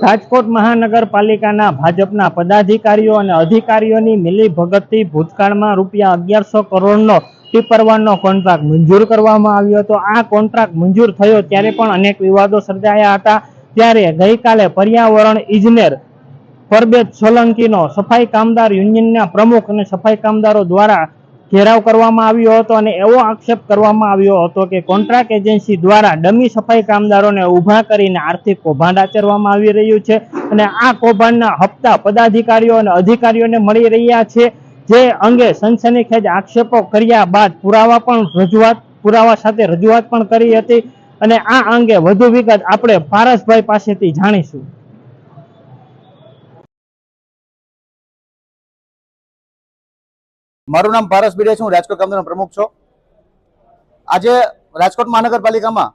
રાજકોટ મહાનગરપાલિકાના ભાજપના પદાધિકારીઓ અને અધિકારીઓની મિલીભગતથી ભૂતકાળમાં ₹1100 કરોડનો ટીપરવાનો કોન્ટ્રાક્ટ મંજૂર કરવામાં આવ્યો હતો। આ કોન્ટ્રાક્ટ મંજૂર થયો ત્યારે પણ અનેક વિવાદો સર્જાયા હતા। ત્યારે ગઈકાલે પર્યાવરણ ઇજનેર પરબેજ સોલંકીનો સફાઈ કામદાર યુનિયનના પ્રમુખ અને સફાઈ કામદારો દ્વારા ઘેરાવ કરવામાં આવ્યો હતો અને એવો આક્ષેપ કરવામાં આવ્યો હતો કે કોન્ટ્રાક્ટ એજન્સી દ્વારા ડમી સફાઈ કામદારોને ઊભા કરીને આર્થિક કૌભાંડ આચરવામાં આવી રહ્યું છે અને આ કૌભાંડના હપ્તા પદાધિકારીઓ અને અધિકારીઓને મળી રહ્યા છે, જે અંગે સનસનીખેજ આક્ષેપો કર્યા બાદ પુરાવા સાથે રજૂઆત પણ કરી હતી અને આ અંગે વધુ વિગત આપણે પારસભાઈ પાસેથી જાણીશું। મારું નામ પારસ બીડે છે, હું રાજકોટ કામદારનો પ્રમુખ છું। આજે રાજકોટ મહાનગરપાલિકામાં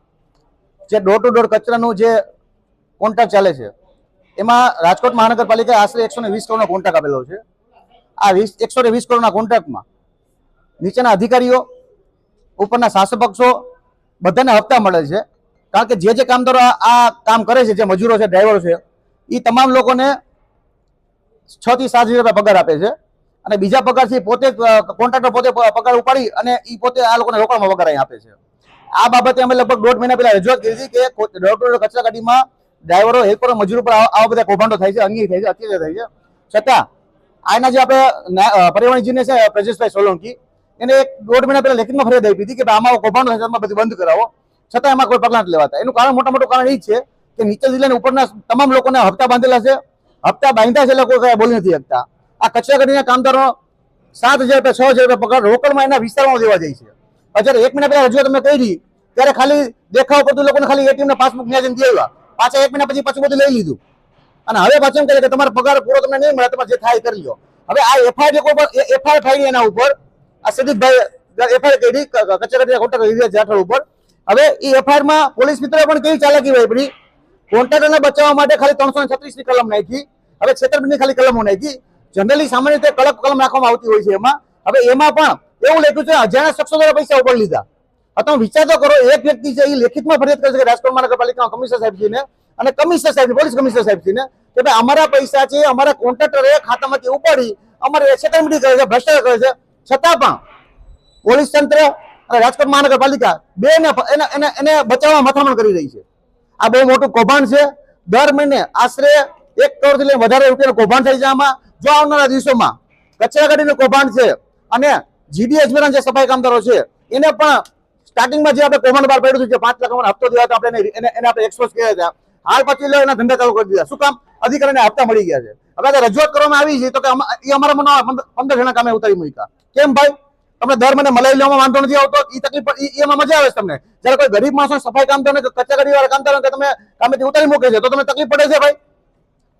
જે ડોર ટુ ડોર કચરાનું જે કોન્ટ્રાક્ટ ચાલે છે એમાં રાજકોટ મહાનગરપાલિકાએ આશરે 120 કરોડનો કોન્ટ્રાક્ટ આપેલો છે। આ 120 કરોડના કોન્ટ્રાક્ટમાં નીચેના અધિકારીઓ, ઉપરના શાસક પક્ષો બધાને હપ્તા મળે છે, કારણ કે જે કામદારો આ કામ કરે છે, જે મજૂરો છે, ડ્રાઈવરો છે, એ તમામ લોકોને 6 થી 7 હજાર રૂપિયા પગાર આપે છે અને બીજા પગારથી પોતે કોન્ટ્રાક્ટર પોતે પગાર ઉપાડી અને એ પોતે આ લોકોને રોકડમાં પગાર અહીં આપે છે। આ બાબતે અમે લગભગ 1.5 મહિના પહેલા રજૂઆત કરી હતી કે ડોર ટુ ડોર કચરા ગાડીમાં ડ્રાઈવરો, હેલ્પરો, મજૂરો પર આવા બધા કૌભાંડો થાય છે, અન્યાય થાય છે, અત્યાચાર થાય છે। છતાં આના જે આપણે પર્યાવરણ ઇજનેર છે બ્રજેશભાઈ સોલંકી, એને 1.5 મહિના પહેલા લેખિતમાં ફરિયાદ આપી હતી કે આમાં કૌભાંડો થાય છે, બધું બંધ કરાવો, છતાં એમાં કોઈ પગલાં નથી લેવાતા। એનું કારણ મોટામાં મોટું કારણ એ છે કે નીચે જિલ્લાના ઉપરના તમામ લોકોને હપ્તા બાંધેલા છે, હપ્તા બાંધ્યા છે, લોકો કઈ બોલી નથી શકતા। આ કચરા ગાડીના કામદારો 7,000 રૂપિયા, 6,000 રૂપિયા પગાર રોકડમાં એના વિસ્તારમાં દેવા જાય છે। જ્યારે 1 મહિના પહેલા રજૂઆત તમે કરી ત્યારે ખાલી દેખાવ કરતું લોકોને ખાલી એટીએમ ના પાસબુક ન્યાજ દેવા, પાછા 1 મહિના પછી પાછું બધું લઈ લીધું અને હવે પાછું એમ કહે કે તમારો પગાર પૂરો તમને નહીં મળે, તમારે જે થાય કરી લો। હવે આ એફઆઈઆર થઈ એના ઉપર આ સદીકભાઈ એફઆઈઆર કરી કચરા ગાડીના કોન્ટ્રાક્ટર જાઠળ ઉપર। હવે એ એફઆઈઆરમાં પોલીસ મિત્રોએ પણ કેવી ચાલાકી હોય પડી, કોન્ટ્રાક્ટરને બચાવવા માટે ખાલી 336 ની કલમ નાખી, હવે છેતરપિંડીની ખાલી કલમો નાખી। જનરલી સામાન્ય રીતે કડક કલમ નાખવામાં આવતી હોય છે એમાં, હવે એમાં પણ એવું લખ્યું છે અજાણ્યા શખ્સો દ્વારા પૈસા ઉપર લીધા। તમે વિચાર તો કરો, એક વ્યક્તિ છે એ લેખિતમાં ફરિયાદ કરે છે રાજકોટ મહાનગરપાલિકાના કમિશનર સાહેબજીને અને કમિશનર સાહેબ, પોલીસ કમિશનર સાહેબજીને કે ભાઈ અમારા પૈસા છે, અમારા કોન્ટ્રાક્ટરે ખાતામાંથી ઉપાડી અમારે છેતરપિંડી કરે છે, ભ્રષ્ટાચાર કરે છે, છતાં પણ પોલીસ તંત્ર અને રાજકોટ મહાનગરપાલિકા બે એને બચાવવા મથામણ કરી રહી છે। આ બહુ મોટું કૌભાંડ છે। દર મહિને આશરે 1 કરોડથી લઈને વધારે રૂપિયાનું કૌભાંડ થાય છે આમાં। જો આવનારા દિવસોમાં કચરા ગાડીનું કૌભાંડ છે અને જીડીએચના જે સફાઈ કામદારો છે એને પણ સ્ટાર્ટિંગમાં જે આપણે કૌભાંડ બહાર પાડ્યું છે, 5 લાખનો હપ્તો દેવા તો આપણે એને આપણે એક્સપોઝ કર્યા હતા, હાલ પછી એના ધંધા ચાલુ કરી દીધા। શું કામ? અધિકારીને હપ્તા મળી ગયા છે। હવે રજૂઆત કરવામાં આવી છે તો કે એ અમારા મને 15 જણા કામે ઉતારી મૂક્યા। કેમ ભાઈ? તમને દર મહિને મલાઈ લેવામાં વાંધો નથી આવતો? એ તકલીફ એમાં મજા આવે છે તમને? જયારે કોઈ ગરીબ માણસો સફાઈ કામદારો કચરા ગાડી વાળા કામદારો તમે કામેથી ઉતારી મૂકે છે તો તમને તકલીફ પડે છે ભાઈ?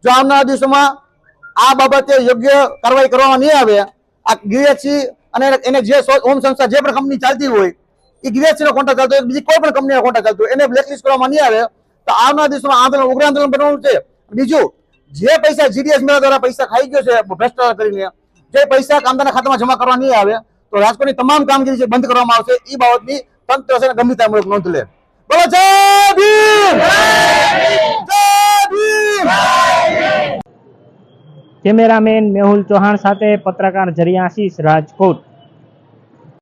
જો આવનારા દિવસોમાં આ બાબતે યોગ્ય કાર્યવાહી કરવામાં નહીં આવે, આ ગીએચસી અને એને જે હોમ સંસ્થા જે પણ કંપની ચાલતી હોય એ ગીએચસી નો કોન્ટ્રાક્ટ ચાલતો હોય, બીજી કોઈ પણ કંપનીનો કોન્ટ્રાક્ટ ચાલતો હોય, એને બ્લેકલિસ્ટ કરવામાં નહીં આવે તો આવનારા દિવસોમાં આંદોલન, ઉગ્ર આંદોલન બનવાનું છે। બીજું, જે પૈસા જીડીએસ દ્વારા પૈસા ખાઈ ગયો છે ભ્રષ્ટાચાર કરીને, જે પૈસા કામદારના ખાતામાં જમા કરવા નહીં આવે તો રાજકોટની તમામ કામગીરી જે બંધ કરવામાં આવશે એ બાબતની તંત્ર છે ગંભીરતાપૂર્વક નોંધ લે। બોલો જય ભીમ! જય ભીમ! કેમેરામેન મેહુલ ચૌહાણ સાથે પત્રકાર જરિયા આશીષ, રાજકોટ।